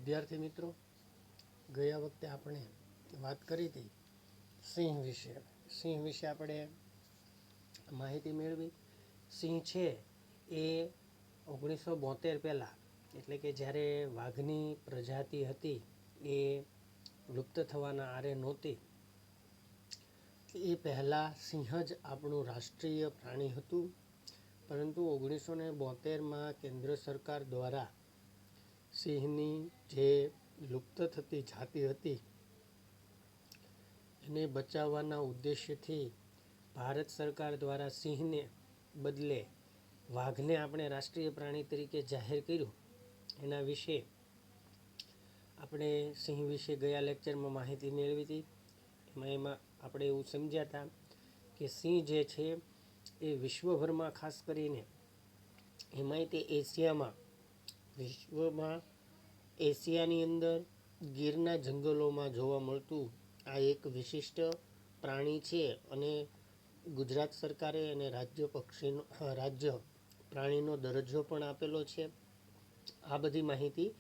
વિદ્યાર્થી મિત્રો, ગયા વખતે આપણે વાત કરી હતી સિંહ વિશે આપણે માહિતી મેળવી. સિંહ છે એ 1972 પહેલાં, એટલે કે જ્યારે વાઘની પ્રજાતિ હતી એ લુપ્ત થવાના આરે નહોતી, એ પહેલાં સિંહ જ આપણું રાષ્ટ્રીય પ્રાણી હતું. પરંતુ 1972માં કેન્દ્ર સરકાર દ્વારા સિંહની જે લુપ્ત થતી જાતિ હતી એને બચાવવાના ઉદ્દેશ્યથી ભારત સરકાર દ્વારા સિંહને બદલે વાઘને આપણે રાષ્ટ્રીય પ્રાણી તરીકે જાહેર કર્યું. એના વિશે આપણે સિંહ વિશે ગયા લેક્ચરમાં માહિતી મેળવી હતી. એમાં આપણે એવું સમજ્યા હતા કે સિંહ જે છે એ વિશ્વભરમાં, ખાસ કરીને એમાંય તે એશિયાની અંદર ગીરના જંગલોમાં જોવા મળતું આ એક વિશિષ્ટ પ્રાણી છે. અને ગુજરાત સરકારે એને રાજ્ય પ્રાણીનો દરજ્જો પણ આપેલો છે. આ બધી માહિતી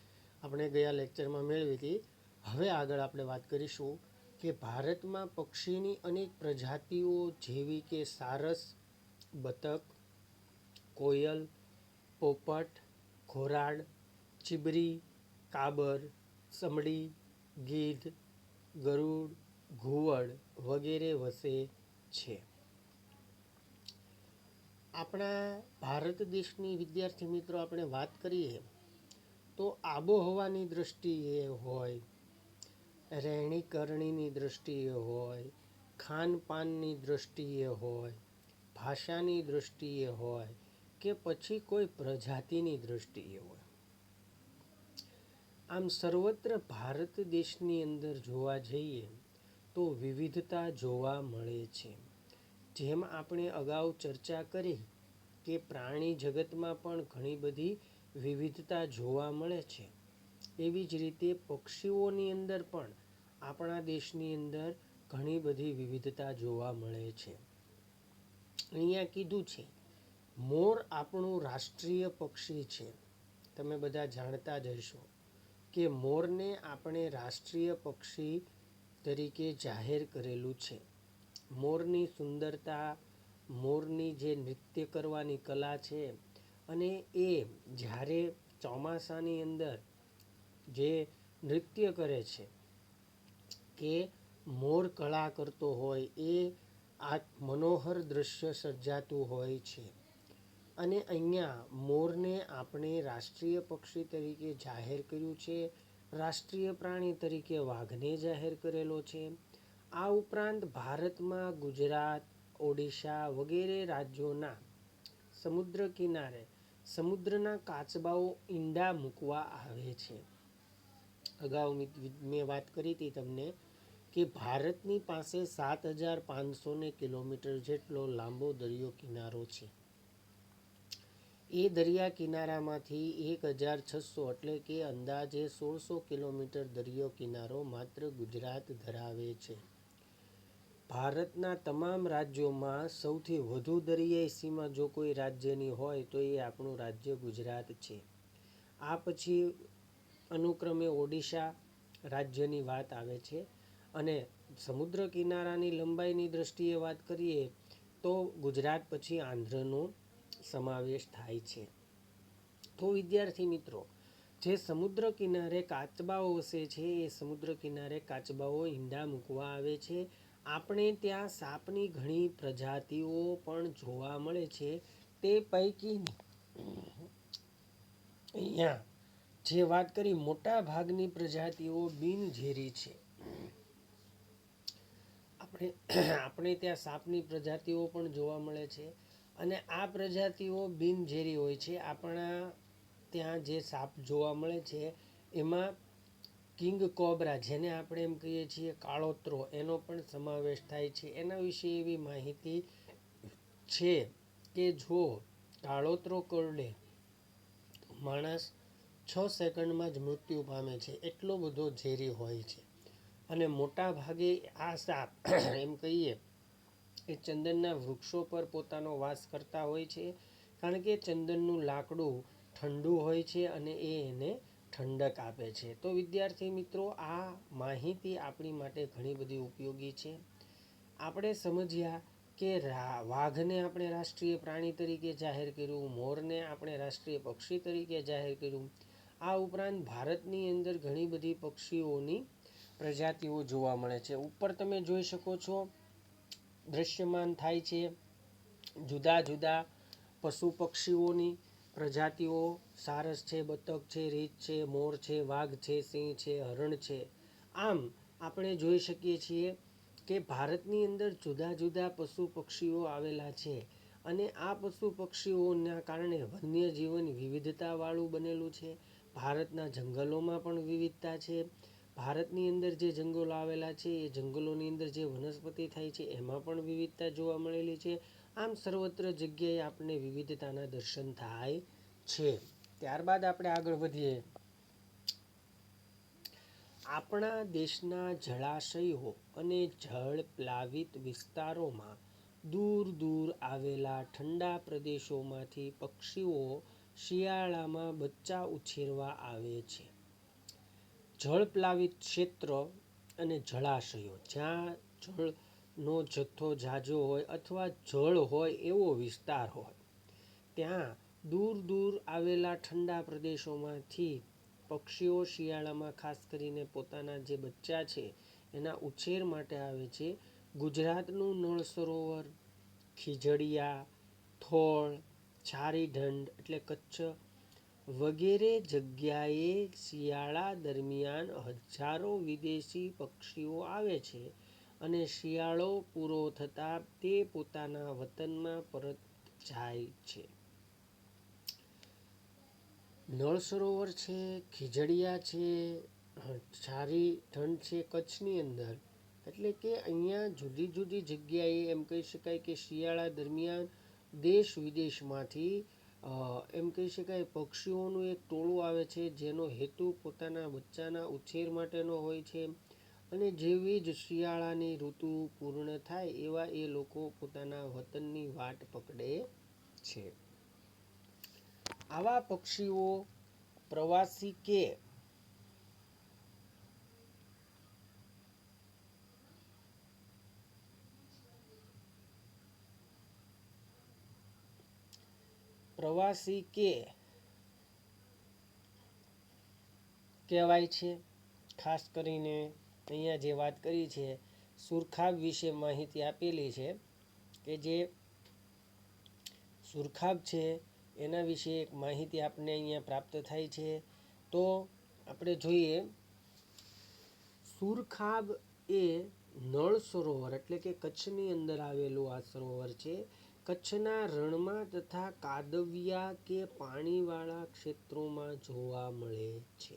આપણે ગયા લેક્ચરમાં મેળવી હતી. હવે આગળ આપણે વાત કરીશું કે ભારતમાં પક્ષીની અનેક પ્રજાતિઓ જેવી કે સારસ, બતક, કોયલ, પોપટ, ઘોરાડ, ચીબરી, કાબર, સમડી, ગીધ, ગરુડ, ઘુવડ વગેરે વસે છે. આપણા ભારત દેશની વિદ્યાર્થી મિત્રો આપણે વાત કરીએ તો આબોહવાની દૃષ્ટિએ હોય, રહેણી કરણીની દૃષ્ટિએ હોય, ખાનપાનની દૃષ્ટિએ હોય, ભાષાની દૃષ્ટિએ હોય કે પછી કોઈ પ્રજાતિની દૃષ્ટિએ હોય, આમ સર્વત્ર ભારત દેશની અંદર જોવા જઈએ તો વિવિધતા જોવા મળે છે. જેમ આપણે અગાઉ ચર્ચા કરી કે પ્રાણી જગતમાં પણ ઘણી બધી વિવિધતા જોવા મળે છે, એવી જ રીતે પક્ષીઓની અંદર પણ આપણા દેશની અંદર ઘણી બધી વિવિધતા જોવા મળે છે. અહીંયા કીધું છે મોર આપણું રાષ્ટ્રીય પક્ષી છે. તમે બધા જાણતા જ હશો કે મોરને આપણે રાષ્ટ્રીય પક્ષી તરીકે જાહેર કરેલું છે. મોરની સુંદરતા, મોરની જે નૃત્ય કરવાની કલા છે, અને એ જ્યારે ચોમાસાની અંદર જે નૃત્ય કરે છે કે મોર કળા કરતો હોય, એ આ મનોહર દૃશ્ય સર્જાતું હોય છે. અને અહીંયા મોરને આપણે રાષ્ટ્રીય પક્ષી તરીકે જાહેર કર્યું છે. રાષ્ટ્રીય પ્રાણી તરીકે વાઘને જાહેર કરેલો છે. આ ઉપરાંત ભારતમાં ગુજરાત, ઓડિશા વગેરે રાજ્યોના સમુદ્ર કિનારે સમુદ્રના કાચબાઓ ઈંડા મૂકવા આવે છે. અગાઉ મેં વાત કરી હતી તમને કે ભારતની પાસે 7,500 કિલોમીટર જેટલો લાંબો દરિયો કિનારો છે. એ દરિયા કિનારામાંથી 1,600 એટલે કે અંદાજે 1,600 કિલોમીટર દરિયો કિનારો માત્ર ગુજરાત ધરાવે છે. ભારતના તમામ રાજ્યોમાં સૌથી વધુ દરિયાઈ સીમા જો કોઈ રાજ્યની હોય તો એ આપણું રાજ્ય ગુજરાત છે. આ પછી અનુક્રમે ઓડિશા રાજ્યની વાત આવે છે. અને સમુદ્ર કિનારાની લંબાઈની દ્રષ્ટિએ વાત કરીએ તો ગુજરાત પછી આંધ્રનો સમાવેશ થાય છે. તો વિદ્યાર્થી મિત્રો, જે સમુદ્ર કિનારે કાચબાઓ વસે છે એ સમુદ્ર કિનારે કાચબાઓ ઈંડા મૂકવા આવે છે. આપણે ત્યાં સાપની ઘણી પ્રજાતિઓ પણ જોવા મળે છે. તે પૈકીની અહીંયા જે વાત કરી, મોટા ભાગની પ્રજાતિઓ બિનઝેરી છે. આપણે ત્યાં સાપની પ્રજાતિઓ પણ જોવા મળે છે, અને આ પ્રજાતિઓ બિનઝેરી હોય છે. આપણા ત્યાં જે સાપ જોવા મળે છે એમાં કિંગ કોબ્રા, જેને આપણે એમ કહીએ છીએ કાળોતરો, એનો પણ સમાવેશ થાય છે. એના વિશે એવી માહિતી છે કે જો કાળોતરો કરડે તો માણસ 6 સેકન્ડમાં જ મૃત્યુ પામે છે, એટલો બધો ઝેરી હોય છે. અને મોટા ભાગે આ સાપ એમ કહીએ એ ચંદનના વૃક્ષો પર પોતાનો વાસ કરતા હોય છે, કારણ કે ચંદનનું લાકડું ઠંડુ હોય છે અને એ એને ઠંડક આપે છે. તો વિદ્યાર્થી મિત્રો, આ માહિતી આપણી માટે ઘણી બધી ઉપયોગી છે. આપણે સમજ્યા કે વાઘને આપણે રાષ્ટ્રીય પ્રાણી તરીકે જાહેર કર્યું, મોરને આપણે રાષ્ટ્રીય પક્ષી તરીકે જાહેર કર્યું. આ ઉપરાંત ભારતની અંદર ઘણી બધી પક્ષીઓની પ્રજાતિઓ જોવા મળે છે. ઉપર તમે જોઈ શકો છો, દ્રશ્યમાન થાય છે જુદા જુદા પશુ પક્ષીઓની પ્રજાતિઓ. સારસ છે, બતક છે, રીંછ છે, મોર છે, વાઘ છે, સિંહ છે, હરણ છે. આમ આપણે જોઈ શકીએ છીએ કે ભારતની અંદર જુદા જુદા પશુ પક્ષીઓ આવેલા છે અને આ પશુ પક્ષીઓના કારણે વન્યજીવન વિવિધતાવાળું બનેલું છે. ભારતના જંગલોમાં પણ વિવિધતા છે. ભારતની અંદર જે જંગલો આવેલા છે એ જંગલોની અંદર જે વનસ્પતિ થાય છે એમાં પણ વિવિધતા જોવા મળેલી છે. આમ સર્વત્ર જગ્યાએ આપણને વિવિધતાના દર્શન થાય છે. ત્યારબાદ આપણે આગળ વધીએ. આપણા દેશના જળાશયો અને જળ પ્લાવિત વિસ્તારોમાં દૂર દૂર આવેલા ઠંડા પ્રદેશોમાંથી પક્ષીઓ શિયાળામાં બચ્ચા ઉછેરવા આવે છે. જળ પ્લાવિત ક્ષેત્ર અને જળાશયો, જ્યાં જળનો જથ્થો ઝાઝો હોય અથવા જળ હોય એવો વિસ્તાર હોય, ત્યાં દૂર દૂર આવેલા ઠંડા પ્રદેશોમાંથી પક્ષીઓ શિયાળામાં ખાસ કરીને પોતાના જે બચ્ચા છે એના ઉછેર માટે આવે છે. ગુજરાતનું નળ સરોવર, ખીજડીયા, થોળ, છારીઢંઢ એટલે કચ્છ વગેરે જગ્યાએ શિયાળા દરમિયાન હજારો વિદેશી પક્ષીઓ આવે છે અને શિયાળો પૂરો થતાં તે પોતાના વતનમાં પરત જાય છે. નળ સરોવર છે, ખીજડીયા છે, છારીઢંઢ છે કચ્છની અંદર. એટલે કે અહીંયા જુદી જુદી જગ્યાએ એમ કહી શકાય કે શિયાળા દરમિયાન દેશ વિદેશમાંથી એમ કહી શકાય પક્ષીઓનું એક ટોળું આવે છે, જેનો હેતુ પોતાના બચ્ચાના ઉછેર માટેનો હોય છે. અને જેવી જ શિયાળાની ઋતુ પૂર્ણ થાય એવા એ લોકો પોતાના વતનની વાટ પકડે છે. આવા પક્ષીઓ પ્રવાસી કે કહેવાય છે. ખાસ કરીને અહીંયા જે વાત કરી છે સુરખાબ વિશે માહિતી આપેલી છે કે જે સુરખાબ છે એના વિશે એક માહિતી આપણને અહીંયા પ્રાપ્ત થાય છે. તો આપણે જોઈએ, સુરખાબ એ નળ સરોવર એટલે કે કચ્છની અંદર આવેલું આ સરોવર છે. કચ્છના રણમાં તથા કાદવિયા કે પાણીવાળા ક્ષેત્રોમાં જોવા મળે છે.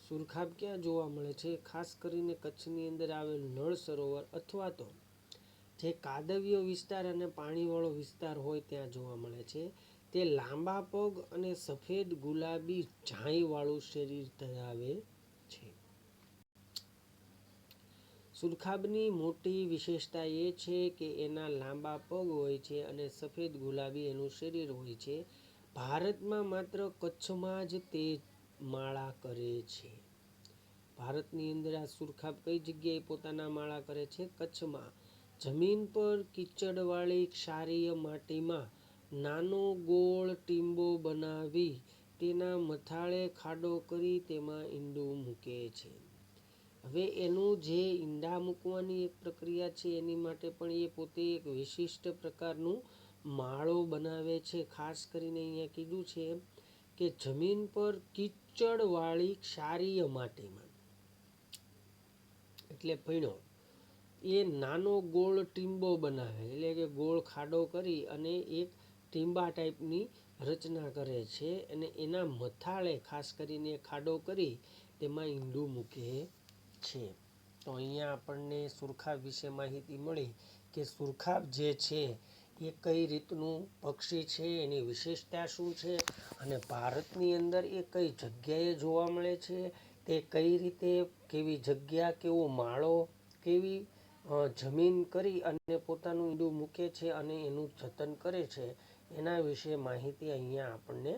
સુરખાબ ક્યાં જોવા મળે છે? ખાસ કરીને કચ્છની અંદર આવેલું નળ સરોવર અથવા તો જે કાદવ્ય વિસ્તાર અને પાણીવાળો વિસ્તાર હોય ત્યાં જોવા મળે છે. તે લાંબા પગ અને સફેદ ગુલાબી ઝાંયવાળું શરીર ધરાવે છે. સુરખાબની મોટી વિશેષતા એ છે કે એના લાંબા પગ હોય છે અને સફેદ ગુલાબી એનું શરીર હોય છે. ભારતમાં માત્ર કચ્છમાં જ તે માળા કરે છે. ભારતની અંદર આ સુરખાબ કઈ જગ્યાએ પોતાના માળા કરે છે? કચ્છમાં. જમીન પર કીચડવાળી ક્ષારીય માટીમાં નાનો ગોળ ટીંબો બનાવી તેના મથાળે ખાડો કરી તેમાં ઈંડું મૂકે છે. હવે એનું જે ઈંડા મૂકવાની એક પ્રક્રિયા છે એની માટે પણ એ પોતે એક વિશિષ્ટ પ્રકારનું માળો બનાવે છે. ખાસ કરીને અહીંયા કીધું છે કે જમીન પર કીચડવાળી ક્ષારીય માટીમાં, એટલે ભણ્યો એ નાનો ગોળ ટીંબો બનાવે, એટલે કે ગોળ ખાડો કરી અને એક ટીંબા ટાઈપની રચના કરે છે અને એના મથાળે ખાસ કરીને ખાડો કરી તેમાં ઈંડું મૂકે છે. તો અહીંયા આપણને સુરખાબ વિશે માહિતી મળી કે સુરખાબ જે છે એ કઈ રીતનું પક્ષી છે, એની વિશેષતા શું છે અને ભારતની અંદર એ કઈ જગ્યાએ જોવા મળે છે, તે કઈ રીતે, કેવી જગ્યા, કેવો માળો, કેવી જમીન કરી અને પોતાનું ઈંડું મૂકે છે અને એનું જતન કરે છે, એના વિશે માહિતી અહીંયા આપણને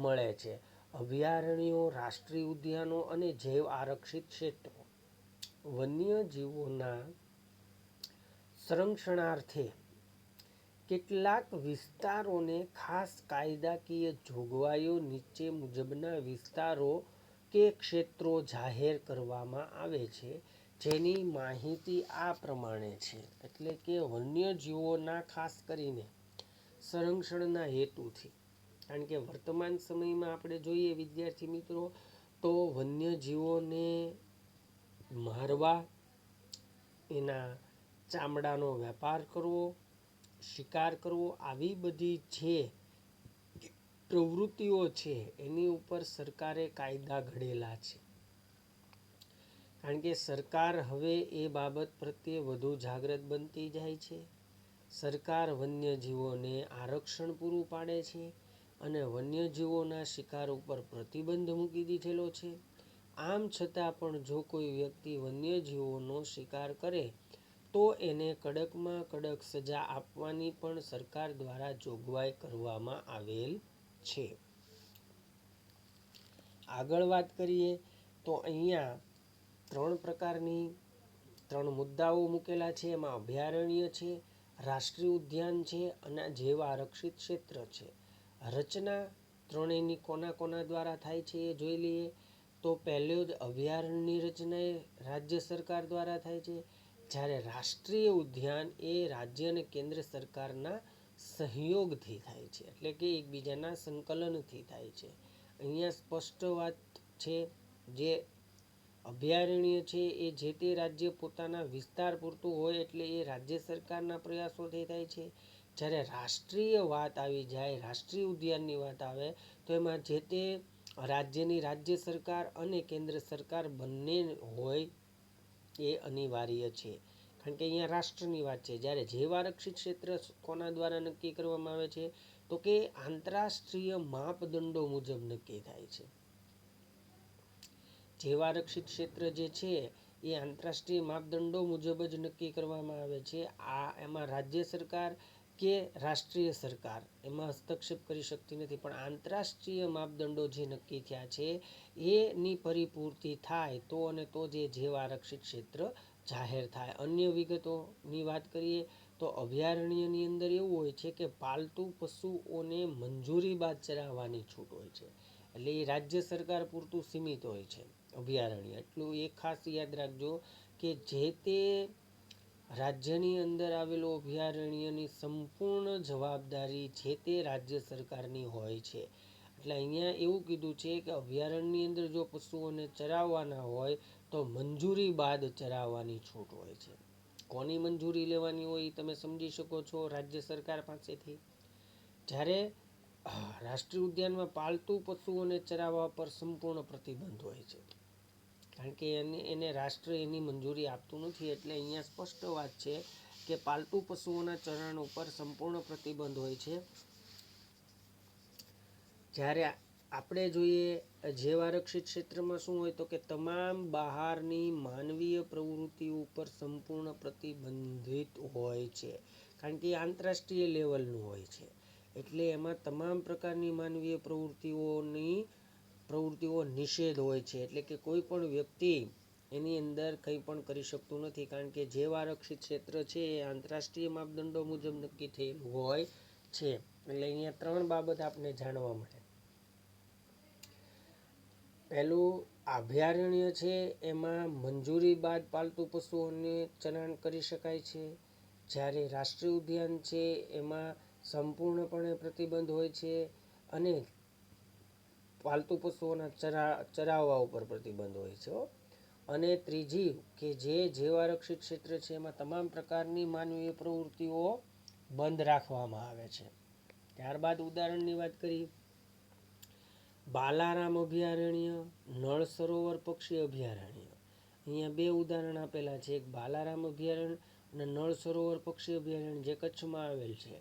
મળે છે. અભયારણ્યો, રાષ્ટ્રીય ઉદ્યાનો અને જૈવ આરક્ષિત ક્ષેત્રો વન્યજીવોના સંરક્ષણાર્થે કેટલાક વિસ્તારોને ખાસ કાયદાકીય જોગવાઈઓ નીચે મુજબના વિસ્તારો કે ક્ષેત્રો જાહેર કરવામાં આવે છે, જેની માહિતી આ પ્રમાણે છે. એટલે કે વન્યજીવોના ખાસ કરીને સંરક્ષણના હેતુથી, કારણ કે વર્તમાન સમયમાં આપણે જોઈએ વિદ્યાર્થી મિત્રો, તો વન્યજીવોને મારવા, એના ચામડાનો વેપાર કરવો, શિકાર કરવો, આવી બધી જે પ્રવૃત્તિઓ છે એની ઉપર સરકારે કાયદા ઘડેલા છે. કારણ કે સરકાર હવે એ બાબત પ્રત્યે વધુ જાગૃત બનતી જાય છે. સરકાર વન્યજીવોને આરક્ષણ પૂરું પાડે છે અને વન્યજીવોના શિકાર ઉપર પ્રતિબંધ મૂકી દીધેલો છે. આમ છતાં પણ જો કોઈ વ્યક્તિ વન્યજીવોનો શિકાર કરે તો એને કડકમાં કડક સજા આપવાની પણ સરકાર દ્વારા જોગવાઈ કરવામાં આવેલ છે. આગળ વાત કરીએ તો અહીંયા ત્રણ મુદ્દાઓ મૂકેલા છે. એમાં અભયારણ્ય છે, રાષ્ટ્રીય ઉદ્યાન છે અને જૈવ આરક્ષિત ક્ષેત્ર છે. રચના ત્રણેયની કોના કોના દ્વારા થાય છે એ જોઈ લઈએ. તો પહેલો જ અભયારણ્યની રચના એ રાજ્ય સરકાર દ્વારા થાય છે, જ્યારે રાષ્ટ્રીય ઉદ્યાન એ રાજ્ય અને કેન્દ્ર સરકારના સહયોગથી થાય છે, એટલે કે એકબીજાના સંકલનથી થાય છે. અહીંયા સ્પષ્ટ વાત છે, જે અભયારણ્ય છે એ જે તે રાજ્ય પોતાના વિસ્તાર પૂરતું હોય એટલે એ રાજ્ય સરકારના પ્રયાસોથી થાય છે. જ્યારે રાષ્ટ્રીય વાત આવી જાય, રાષ્ટ્રીય ઉદ્યાનની વાત આવે તો એમાં જે તે રાજ્યની રાજ્ય સરકાર અને કેન્દ્ર સરકાર બંને હોય એ અનિવાર્ય છે, કારણ કે અહીંયા રાષ્ટ્રની વાત છે. જ્યારે જૈવ આરક્ષિત ક્ષેત્ર કોના દ્વારા નક્કી કરવામાં આવે છે, તો કે આંતરરાષ્ટ્રીય માપદંડો મુજબ નક્કી થાય છે. જૈવ આરક્ષિત ક્ષેત્ર જે છે એ આંતરરાષ્ટ્રીય માપદંડો મુજબ જ નક્કી કરવામાં આવે છે. એમાં રાજ્ય સરકાર કે રાષ્ટ્રીય સરકાર એમાં હસ્તક્ષેપ કરી શકતી નથી, પણ આંતરરાષ્ટ્રીય માપદંડો જે નક્કી થયા છે એની પરિપૂર્તિ થાય તો અને તો જે જૈવ આરક્ષિત ક્ષેત્ર જાહેર થાય. અન્ય વિગતોની વાત કરીએ તો અભયારણ્યની અંદર એવું હોય છે કે પાલતુ પશુઓને મંજૂરી બાદ ચરાવવાની છૂટ હોય છે, એટલે એ રાજ્ય સરકાર પૂરતું સીમિત હોય છે અભયારણ્ય. એટલું એ ખાસ યાદ રાખજો કે જે તે રાજ્યની અંદર આવેલું અભયારણ્યની સંપૂર્ણ જવાબદારી જે તે રાજ્ય સરકારની હોય છે. એટલે અહીંયા એવું કીધું છે કે અભયારણ્યની અંદર જો પશુઓને ચરાવવાના હોય તો મંજૂરી બાદ ચરાવવાની છૂટ હોય છે. કોની મંજૂરી લેવાની હોય એ તમે સમજી શકો છો, રાજ્ય સરકાર પાસેથી. જ્યારે રાષ્ટ્રીય ઉદ્યાનમાં પાલતુ પશુઓને ચરાવવા પર સંપૂર્ણ પ્રતિબંધ હોય છે, કારણ કે એને રાષ્ટ્ર એની મંજૂરી આપતું નથી. એટલે અહીંયા સ્પષ્ટ વાત છે કે પાલતુ પશુઓના ચરણ ઉપર સંપૂર્ણ પ્રતિબંધ હોય છે. જ્યારે આપણે જોઈએ જૈવ આરક્ષિત ક્ષેત્રમાં શું હોય તો કે તમામ બહારની માનવીય પ્રવૃત્તિ ઉપર સંપૂર્ણ પ્રતિબંધિત હોય છે, કારણ કે એ આંતરરાષ્ટ્રીય લેવલનું હોય છે. એટલે એમાં તમામ પ્રકારની માનવીય પ્રવૃત્તિઓ નિષેધ હોય છે, એટલે કે કોઈ પણ વ્યક્તિ એની અંદર કંઈ પણ કરી શકતું નથી, કારણ કે જૈવ આરક્ષિત ક્ષેત્ર છે એ આંતરરાષ્ટ્રીય માપદંડો મુજબ નક્કી થયેલું હોય છે. એટલે અહીંયા ત્રણ બાબત આપણે જાણવા મળે. પહેલું અભયારણ્ય છે એમાં મંજૂરી બાદ પાલતુ પશુઓને ચરાણ કરી શકાય છે, જ્યારે રાષ્ટ્રીય ઉદ્યાન છે એમાં સંપૂર્ણપણે પ્રતિબંધ હોય છે અને પાલતુ પશુઓના ચરાવવા ઉપર પ્રતિબંધ હોય છે. અને ત્રીજી કે જે જૈવ આરક્ષિત ક્ષેત્ર છે એમાં તમામ પ્રકારની માનવીય પ્રવૃત્તિઓ બંધ રાખવામાં આવે છે. ત્યારબાદ ઉદાહરણની વાત કરી, બાલારામ અભયારણ્ય, નળ સરોવર પક્ષી અભયારણ્ય. અહીંયા બે ઉદાહરણ આપેલા છે, એક બાલારામ અભયારણ્ય અને નળ સરોવર પક્ષી અભયારણ્ય જે કચ્છમાં આવેલ છે.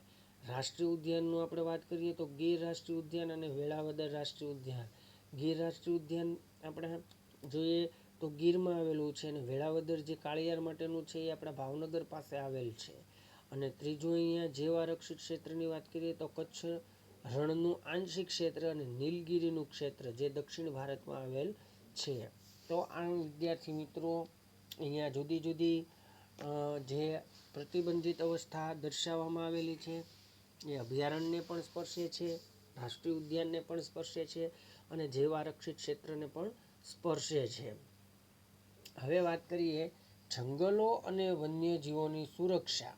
રાષ્ટ્રીય ઉદ્યાનનું આપણે વાત કરીએ તો ગીર રાષ્ટ્રીય ઉદ્યાન અને વેળાવદર રાષ્ટ્રીય ઉદ્યાન. ગીર રાષ્ટ્રીય ઉદ્યાન આપણે જોઈએ તો ગીરમાં આવેલું છે, અને વેળાવદર જે કાળિયાર માટેનું છે એ આપણા ભાવનગર પાસે આવેલ છે. અને ત્રીજું અહીંયા જૈવ આરક્ષિત ક્ષેત્રની વાત કરીએ તો કચ્છ રણનું આંશિક ક્ષેત્ર અને નીલગિરીનું ક્ષેત્ર જે દક્ષિણ ભારતમાં આવેલ છે. તો આ વિદ્યાર્થી મિત્રો અહીંયા જુદી જુદી જે પ્રતિબંધિત અવસ્થા દર્શાવવામાં આવેલી છે એ અભયારણ્યને પણ સ્પર્શે છે, રાષ્ટ્રીય ઉદ્યાનને પણ સ્પર્શે છે અને જૈવ આરક્ષિત ક્ષેત્રને પણ સ્પર્શે છે. હવે વાત કરીએ જંગલો અને વન્યજીવોની સુરક્ષા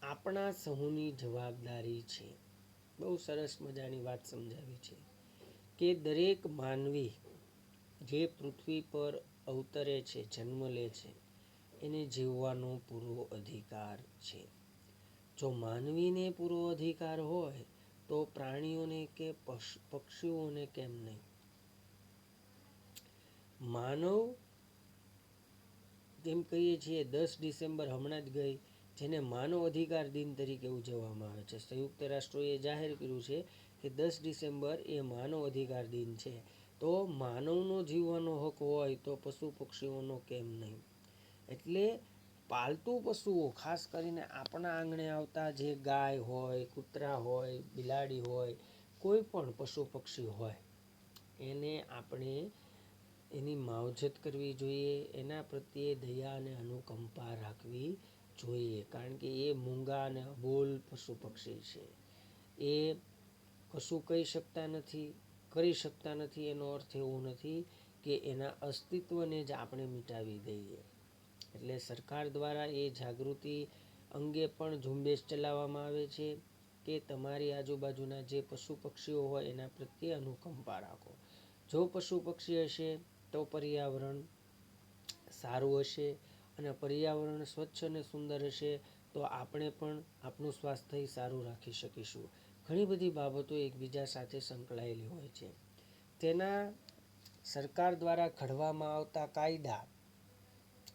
આપણા સહુની જવાબદારી છે. બહુ સરસ મજાની વાત સમજાવી છે કે દરેક માનવી જે પૃથ્વી પર અવતરે છે, જન્મ લે છે, એને જીવવાનો પૂરો અધિકાર છે. જો માનવીને પૂરો અધિકાર હોય તો પ્રાણીઓને કે પક્ષીઓને કેમ નહીં? માનવ જેમ કહીએ છીએ 10 ડિસેમ્બર હમણાં જ ગઈ, જેને માનવ અધિકાર દિન તરીકે ઉજવવામાં આવે છે. સંયુક્ત રાષ્ટ્રોએ જાહેર કર્યું છે કે 10 ડિસેમ્બર એ માનવ અધિકાર દિન છે. તો માનવનો જીવવાનો હક હોય તો પશુ પક્ષીઓનો કેમ નહીં? એટલે પાલતુ પશુઓ, ખાસ કરીને આપણા આંગણે આવતા જે ગાય હોય, કૂતરા હોય, બિલાડી હોય, કોઈ પણ પશુ પક્ષી હોય, એને આપણે એની માવજત કરવી જોઈએ, એના પ્રત્યે દયા અને અનુકંપા રાખવી જોઈએ. કારણ કે એ મૂંગા અને અબોલ પશુ પક્ષી છે. એ કશું કહી શકતા નથી, કરી શકતા નથી. એનો અર્થ એવો નથી કે એના અસ્તિત્વને જ આપણે મિટાવી દઈએ. એટલે સરકાર દ્વારા એ જાગૃતિ અંગે પણ ઝુંબેશ ચલાવવામાં આવે છે કે તમારી આજુબાજુના જે પશુ પક્ષીઓ હોય એના પ્રત્યે અનુકંપા રાખો. જો પશુ પક્ષી હશે તો પર્યાવરણ સારું હશે, અને પર્યાવરણ સ્વચ્છ અને સુંદર હશે તો આપણે પણ આપણું સ્વાસ્થ્ય સારું રાખી શકીશું. ઘણી બધી બાબતો એકબીજા સાથે સંકળાયેલી હોય છે. તેના સરકાર દ્વારા ઘડવામાં આવતા કાયદા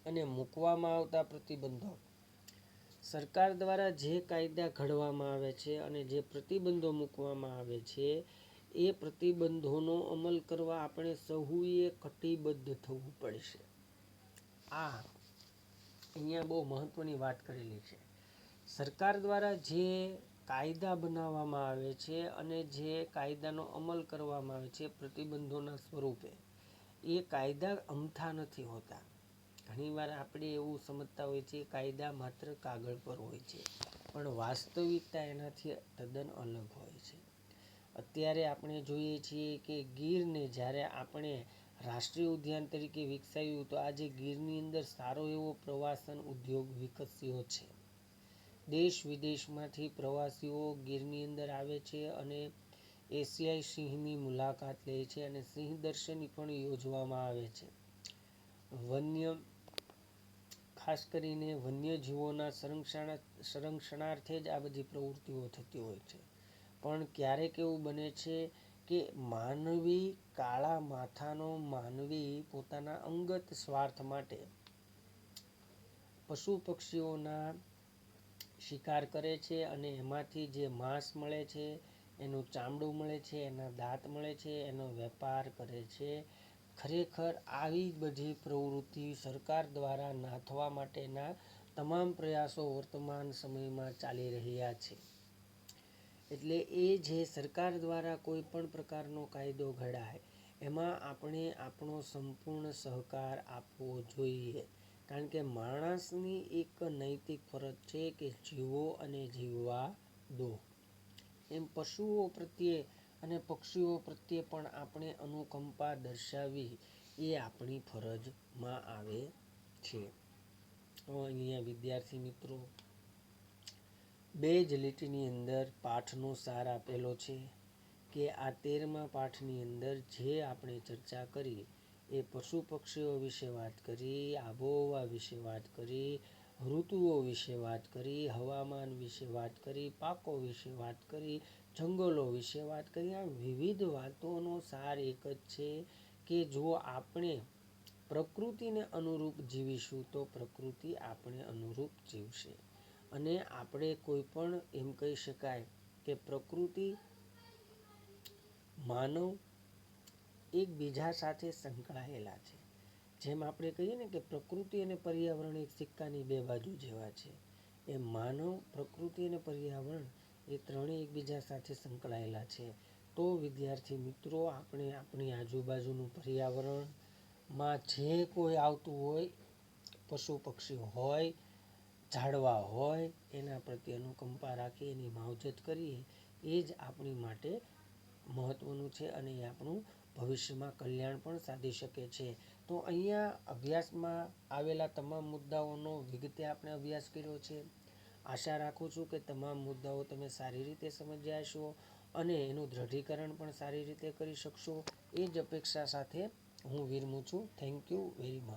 અને મૂકવામાં આવતા પ્રતિબંધો, સરકાર દ્વારા જે કાયદા ઘડવામાં આવે છે અને જે પ્રતિબંધો મૂકવામાં આવે છે એ પ્રતિબંધોનો અમલ કરવા આપણે સહુએ કટિબદ્ધ થવું પડશે. આ અહીંયા બહુ મહત્વની વાત કરેલી છે. સરકાર દ્વારા જે કાયદા બનાવવામાં આવે છે અને જે કાયદાનો અમલ કરવામાં આવે છે પ્રતિબંધોના સ્વરૂપે, એ કાયદા અમથા નથી હોતા. ઘણીવાર આપણે એવું સમજતા હોય છે કાયદા માત્ર કાગળ પર હોય છે, પણ વાસ્તવિકતા એનાથી તદ્દન અલગ હોય છે. અત્યારે આપણે જોઈએ છીએ કે ગીરને જ્યારે આપણે રાષ્ટ્રીય ઉદ્યાન તરીકે વિકસાવ્યું તો આજે ગીરની અંદર સારો એવો પ્રવાસન ઉદ્યોગ વિકસ્યો છે. દેશ વિદેશમાંથી પ્રવાસીઓ ગીરની અંદર આવે છે અને એશિયાઈ સિંહની મુલાકાત લે છે અને સિંહ દર્શન પણ યોજવામાં આવે છે. ખાસ કરીને વન્યજીવોના સંરક્ષણાર્થે જ આ બધી પ્રવૃત્તિઓ થતી હોય છે. પણ ક્યારેક એવું બને છે કે માનવી, કાળા માથાનો માનવી પોતાના અંગત સ્વાર્થ માટે પશુ પક્ષીઓના શિકાર કરે છે અને એમાંથી જે માંસ મળે છે, એનું ચામડું મળે છે, એના દાંત મળે છે, એનો વેપાર કરે છે. ખરેખર આવી બધી પ્રવૃત્તિ સરકાર દ્વારા નાથવા માટેના તમામ પ્રયાસો વર્તમાન સમયમાં ચાલી રહ્યા છે. એટલે એ જે સરકાર દ્વારા કોઈ પણ પ્રકારનો કાયદો ઘડાય એમાં આપણે આપણો સંપૂર્ણ સહકાર આપવો જોઈએ. કારણ કે માણસની એક નૈતિક ફરજ છે કે જીવો અને જીવવા દો. એમ પશુઓ પ્રત્યે અને પક્ષીઓ પ્રત્યે પણ આપણે અનુકંપા દર્શાવવી એ આપણી ફરજમાં આવે છે. તો અહીંયા વિદ્યાર્થી મિત્રો 2 જ લીટીની અંદર પાઠનો સાર આપેલો છે કે આ 13મા પાઠની અંદર જે આપણે ચર્ચા કરી એ પશુ પક્ષીઓ વિશે વાત કરી, આબોહવા વિશે વાત કરી, ઋતુઓ વિશે વાત કરી, હવામાન વિશે વાત કરી, પાકો વિશે વાત કરી, જંગલો વિશે વાત કરી. આ વિવિધ વાતોનો સાર એક જ છે કે જો આપણે પ્રકૃતિને અનુરૂપ જીવીશું તો પ્રકૃતિ આપણે અનુરૂપ જીવશે. અને આપણે કોઈ પણ એમ કહી શકાય કે પ્રકૃતિ, માનવ એકબીજા સાથે સંકળાયેલા છે. જેમ આપણે કહીએ ને કે પ્રકૃતિ અને પર્યાવરણ એક સિક્કાની 2 બાજુ જેવા છે, એ માનવ, પ્રકૃતિ અને પર્યાવરણ એ ત્રણેય એકબીજા સાથે સંકળાયેલા છે. તો વિદ્યાર્થી મિત્રો, આપણે આપણી આજુબાજુનું પર્યાવરણમાં જે કોઈ આવતું હોય, પશુ પક્ષી હોય, ઝાડવા હોય, એના પ્રત્યે અનુકંપા રાખી એની માવજત કરીએ એ જ આપણી માટે મહત્ત્વનું છે અને એ આપણું ભવિષ્યમાં કલ્યાણ પણ સાધી શકે છે. તો અહીંયા અભ્યાસમાં આવેલા તમામ મુદ્દાઓનો વિગતે આપણે અભ્યાસ કર્યો છે. આશા રાખું છું કે તમામ મુદ્દાઓ તમે સારી રીતે સમજ્યા હશો અને એનું દૃઢીકરણ પણ સારી રીતે કરી શકશો. એ જ અપેક્ષા સાથે હું વિરમું છું. Thank you very much.